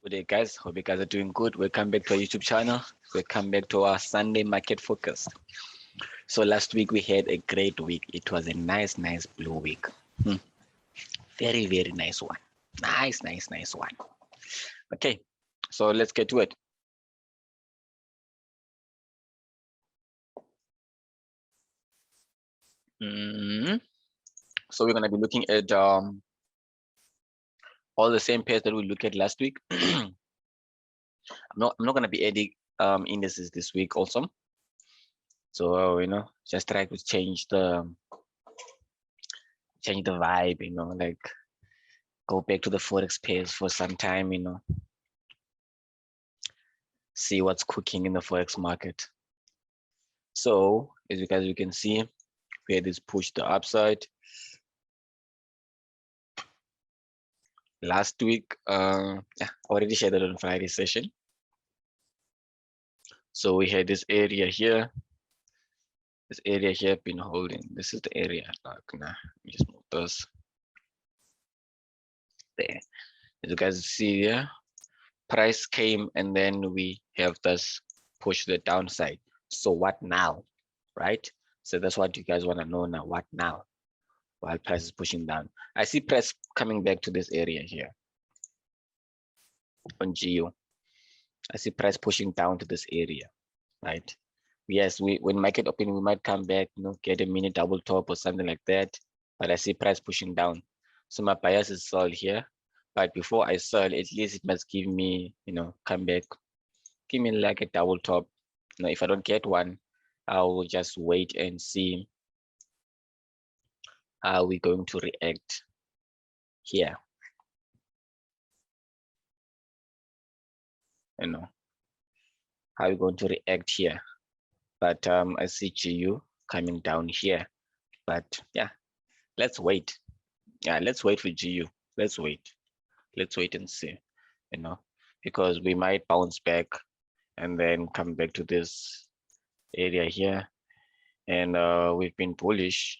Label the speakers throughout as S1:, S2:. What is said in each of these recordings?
S1: Good day, guys. Hope you guys are doing good. Welcome back to our YouTube channel. Welcome back to our Sunday market focus. So last week we had a great week. It was a nice blue week. Very nice one. Nice one. Okay, so let's get to it. So we're gonna be looking at all the same pairs that we looked at last week. I'm not gonna be adding indices this week also. So just try to change the vibe, like go back to the forex pairs for some time, see what's cooking in the forex market. So as you guys can see, we had this push the upside last week. I already shared it on Friday session. So we had this area here. This area here been holding. This is the area. Like, let me just move this. There. As you guys see here, price came and then we have this push to the downside. So what now, right? So that's what you guys want to know now. What now? While price is pushing down, I see price coming back to this area here on GU. I see price pushing down to this area, right? Yes, when market open, we might come back, get a mini double top or something like that. But I see price pushing down. So my bias is sell here. But before I sell, at least it must give me, come back, give me like a double top. If I don't get one, I will just wait and see how we're going to react here. How we're going to react here. But I see GU coming down here. But yeah, let's wait. Yeah, let's wait for GU. Let's wait and see, because we might bounce back and then come back to this area here. And we've been bullish,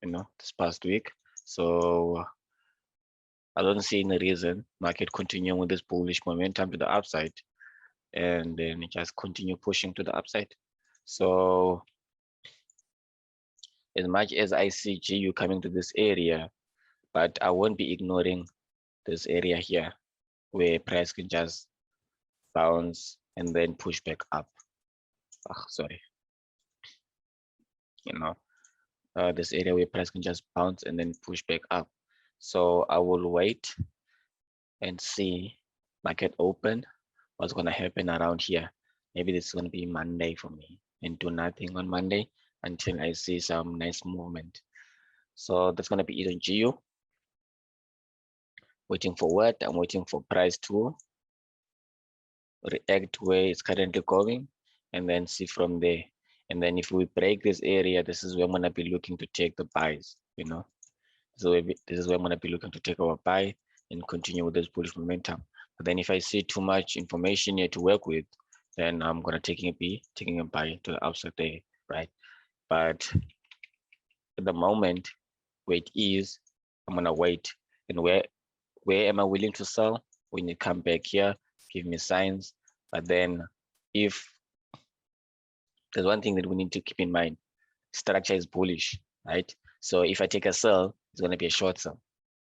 S1: this past week. So I don't see any reason market continuing with this bullish momentum to the upside and then just continue pushing to the upside. So as much as I see GU coming to this area, but I won't be ignoring this area here where price can just bounce and then push back up. Sorry. This area where price can just bounce and then push back up. So I will wait and see market open, what's going to happen around here. Maybe this is going to be Monday for me and do nothing on Monday until I see some nice movement. So that's going to be it on GU. Waiting for what? I'm waiting for price to react where it's currently going and then see from there. And then if we break this area, this is where I'm going to be looking to take the buys, So this is where I'm going to be looking to take our buy and continue with this bullish momentum. But then if I see too much information here to work with, then I'm going to taking a buy to the upside there, right? But at the moment where it is, I'm going to wait. And where am I willing to sell? When you come back here, give me signs. But then if there's one thing that we need to keep in mind, structure is bullish, right? So if I take a sell, it's going to be a short sell,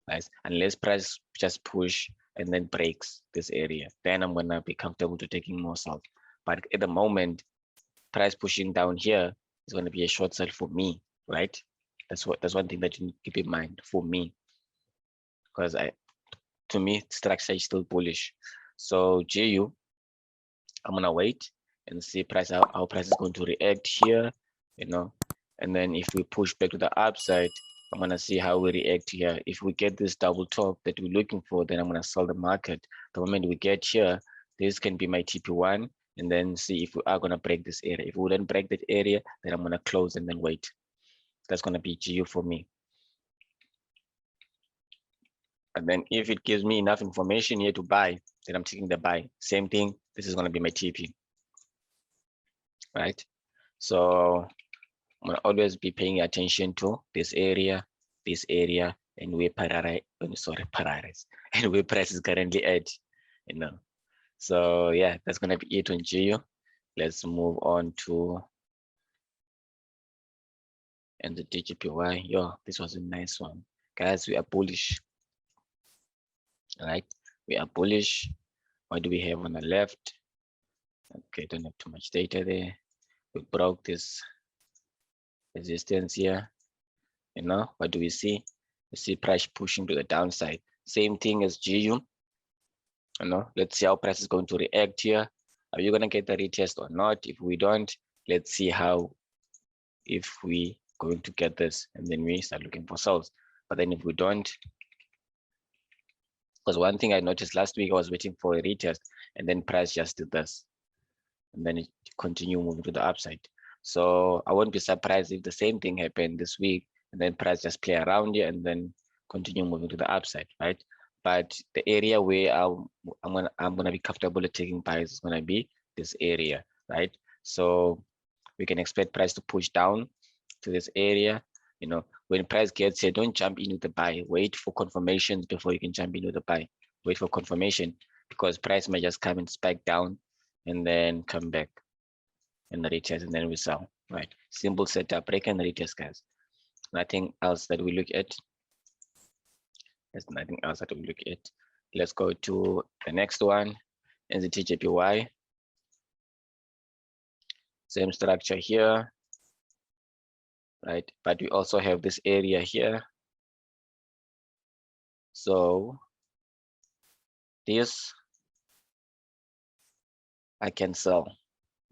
S1: right? Unless price just push and then breaks this area, then I'm going to be comfortable to taking more sell. But at the moment, price pushing down here is going to be a short sell for me, right? That's one thing that you need to keep in mind for me, because to me, structure is still bullish. So GU, I'm going to wait and see how price is going to react here, and then if we push back to the upside, I'm going to see how we react here. If we get this double top that we're looking for, then I'm going to sell the market. The moment we get here, this can be my TP1, and then see if we are going to break this area. If we don't break that area, then I'm going to close and then wait. That's going to be GU for me. And then if it gives me enough information here to buy, then I'm taking the buy. Same thing, this is going to be my TP. Right? So I'm going to always be paying attention to this area, and where and where price is currently at. you know. So yeah, that's gonna be it on GU. Let's move on to NZDJPY. Yo, this was a nice one. Guys, we are bullish. All right, we are bullish. What do we have on the left? Okay, don't have too much data there. We broke this resistance here. You know, what do we see? We see price pushing to the downside. Same thing as GU. You know, let's see how price is going to react here. Are you gonna get the retest or not? If we don't, let's see how, if we going to get this, and then we start looking for sells. But then if we don't, because one thing I noticed last week, I was waiting for a retest, and then price just did this, and then it continue moving to the upside. So I won't be surprised if the same thing happened this week, and then price just play around here and then continue moving to the upside, right? But the area where I'm gonna be comfortable at taking buys is gonna be this area, right? So we can expect price to push down to this area. You know, when price gets here, don't jump in with the buy. Wait for confirmations before you can jump in with the buy. Wait for confirmation, because price might just come and spike down and then come back and retest, and then we sell. Right? Simple setup, break and retest, guys. Nothing else that we look at. There's nothing else that we look at. Let's go to the next one, NZDJPY. Same structure here, right? But we also have this area here. So this I can sell.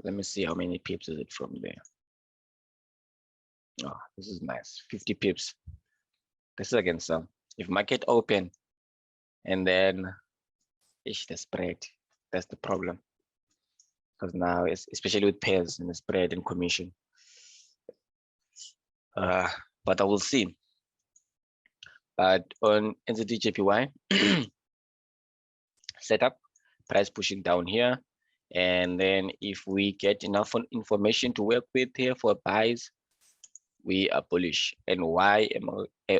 S1: Let me see how many pips is it from there. Oh, this is nice, 50 pips. This is against sell. If market open and then it's the spread, that's the problem. Because now, it's especially with pairs and the spread and commission. But I will see. But on NZDJPY setup, price pushing down here. And then if we get enough information to work with here for buys, we are bullish. And why am I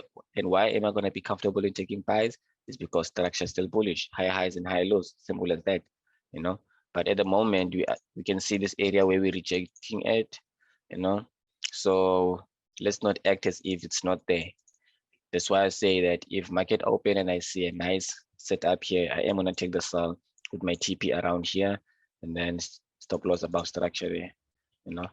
S1: going to be comfortable in taking buys? Is because structure is still bullish, high highs and high lows, simple as that, you know. But at the moment, we can see this area where we're rejecting it, you know. So let's not act as if it's not there. That's why I say that if market open and I see a nice setup here, I am going to take the sell with my TP around here, and then stop loss above structure there, you know.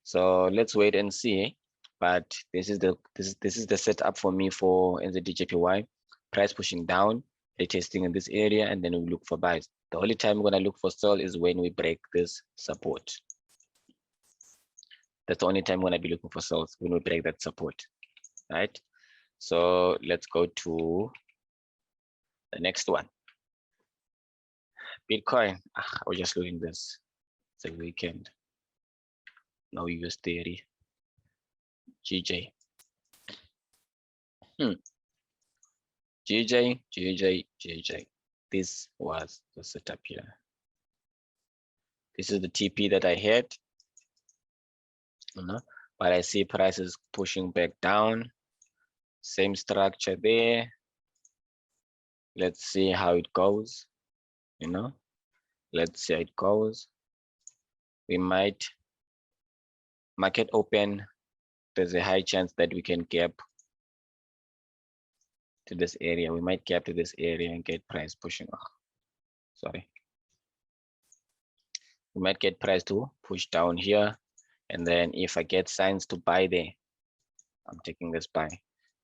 S1: So let's wait and see. But this is the setup for me for NZDJPY. Price pushing down, retesting in this area, and then we look for buys. The only time we're gonna look for sell is when we break this support. That's the only time we're gonna be looking for sells, when we break that support, right? So let's go to the next one. Bitcoin. I was just looking this. It's a weekend. No US theory. GJ. GJ. This was the setup here. This is the TP that I had. But I see prices pushing back down. Same structure there. Let's see how it goes. You know, let's see how it goes. We might market open. There's a high chance that we can gap to this area. We might gap to this area and get price pushing off. Sorry. We might get price to push down here. And then if I get signs to buy there, I'm taking this buy,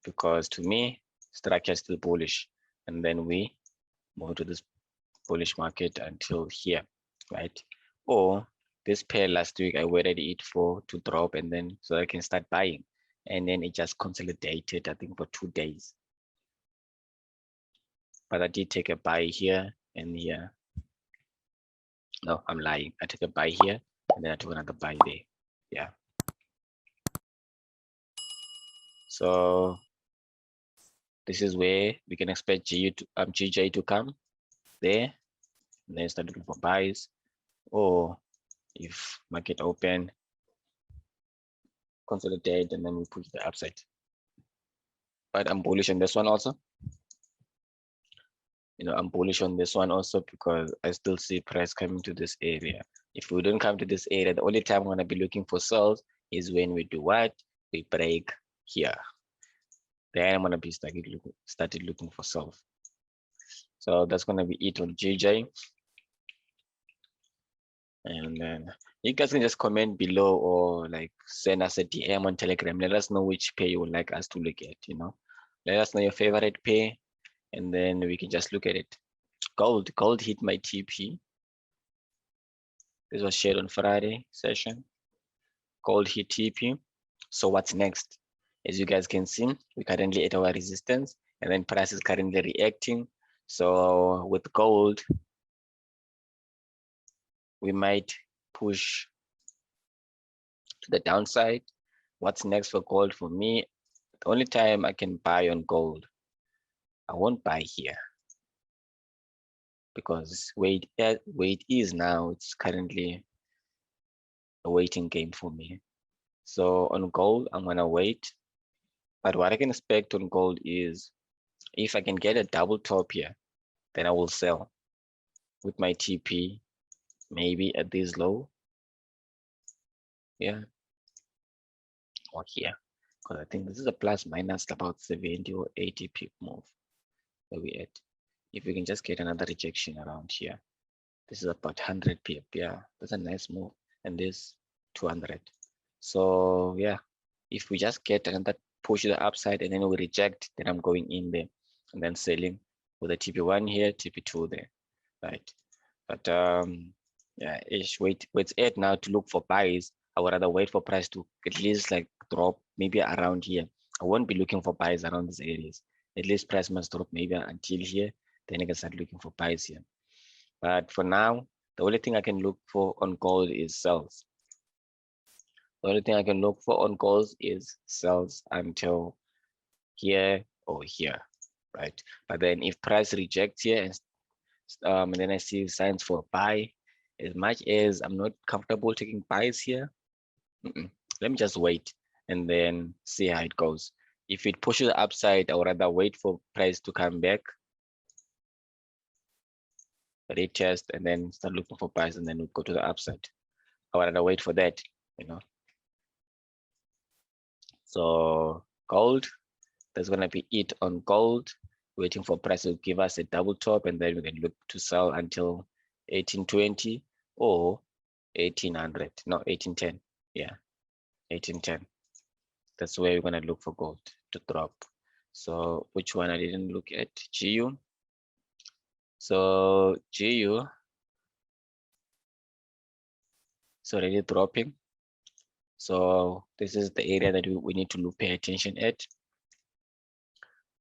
S1: because to me, structure is still bullish. And then we move to this bullish market until here, right? Or this pair last week, I waited it to drop, and then so I can start buying. And then it just consolidated, I think, for 2 days. But I did take a buy here and here. No, I'm lying. I took a buy here and then I took another buy there. Yeah. So this is where we can expect GJ to come there, and then start looking for buys. Or if market open, consolidate, and then we push the upside. But I'm bullish on this one also. I'm bullish on this one also because I still see price coming to this area. If we don't come to this area, the only time I'm going to be looking for sales is when we do what? We break here. Then I'm going to be started looking for sales. So that's going to be it on GJ. And then you guys can just comment below or like send us a DM on Telegram. Let us know which pair you would like us to look at, Let us know your favorite pair, and then we can just look at it. Gold hit my TP. This was shared on Friday session. Gold hit TP. So what's next? As you guys can see, we're currently at our resistance, and then price is currently reacting. So with gold, we might push to the downside. What's next for gold for me? The only time I can buy on gold, I won't buy here because where it is now, it's currently a waiting game for me. So on gold, I'm gonna wait. But what I can expect on gold is if I can get a double top here, then I will sell with my TP, maybe at this low. Yeah. Or here. Because I think this is a plus minus about 70 or 80 pip move that we at. If we can just get another rejection around here. This is about 100 pip. Yeah, that's a nice move. And this 200. So yeah, if we just get another push to the upside and then we reject, then I'm going in there and then selling with a TP1 here, TP2 there, right? But yeah, wait at now to look for buys. I would rather wait for price to at least like drop maybe around here. I won't be looking for buys around these areas. At least price must drop maybe until here, then I can start looking for buys here. But for now, the only thing I can look for on gold is sells. The only thing I can look for on gold is sells until here or here, right? But then if price rejects here and then I see signs for buy, as much as I'm not comfortable taking buys here, let me just wait and then see how it goes. If it pushes upside, I would rather wait for price to come back, retest, and then start looking for buys, and then we'll go to the upside. I would rather wait for that, So gold, that's gonna be it on gold. Waiting for price to give us a double top, and then we can look to sell until 1820 or 1800. No, 1810. Yeah, 1810. That's where we're gonna look for gold to drop. So which one I didn't look at? GU. So GU. It's already dropping. So this is the area that we need to pay attention at.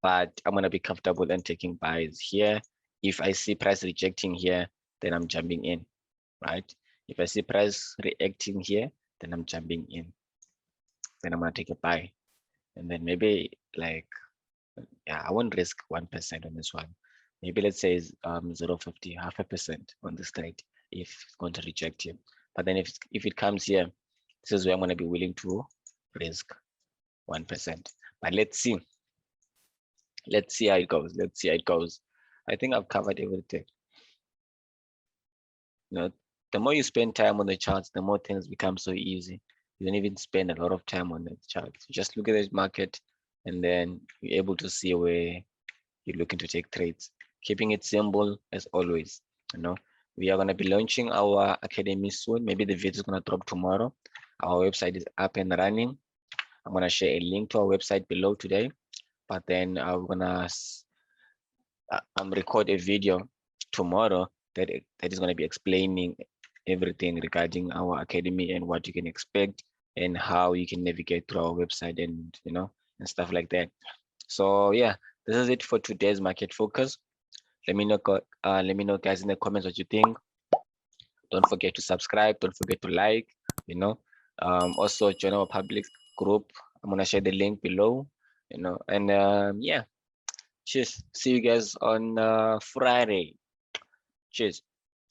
S1: But I'm gonna be comfortable and taking buys here. If I see price rejecting here, then I'm jumping in, right? If I see price reacting here, then I'm jumping in. Then I'm gonna take a buy, and then maybe like, yeah, I won't risk 1% on this one. Maybe let's say 0.50, 0.5% on this trade if it's going to reject here. But then if it comes here, this is where I'm gonna be willing to risk 1%. But let's see. Let's see how it goes. Let's see how it goes. I think I've covered everything. The more you spend time on the charts, the more things become so easy. You don't even spend a lot of time on the charts. You just look at the market, and then you're able to see where you're looking to take trades. Keeping it simple as always. We are going to be launching our academy soon. Maybe the video is going to drop tomorrow. Our website is up and running. I'm going to share a link to our website below today. But then I'm gonna record a video tomorrow that is gonna be explaining everything regarding our academy and what you can expect and how you can navigate through our website and and stuff like that. So yeah, this is it for today's market focus. Let me know guys in the comments what you think. Don't forget to subscribe. Don't forget to like. Also join our public group. I'm gonna share the link below. And yeah, cheers. See you guys on Friday. Cheers.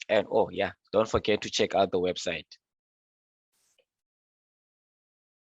S1: And oh yeah, don't forget to check out the website.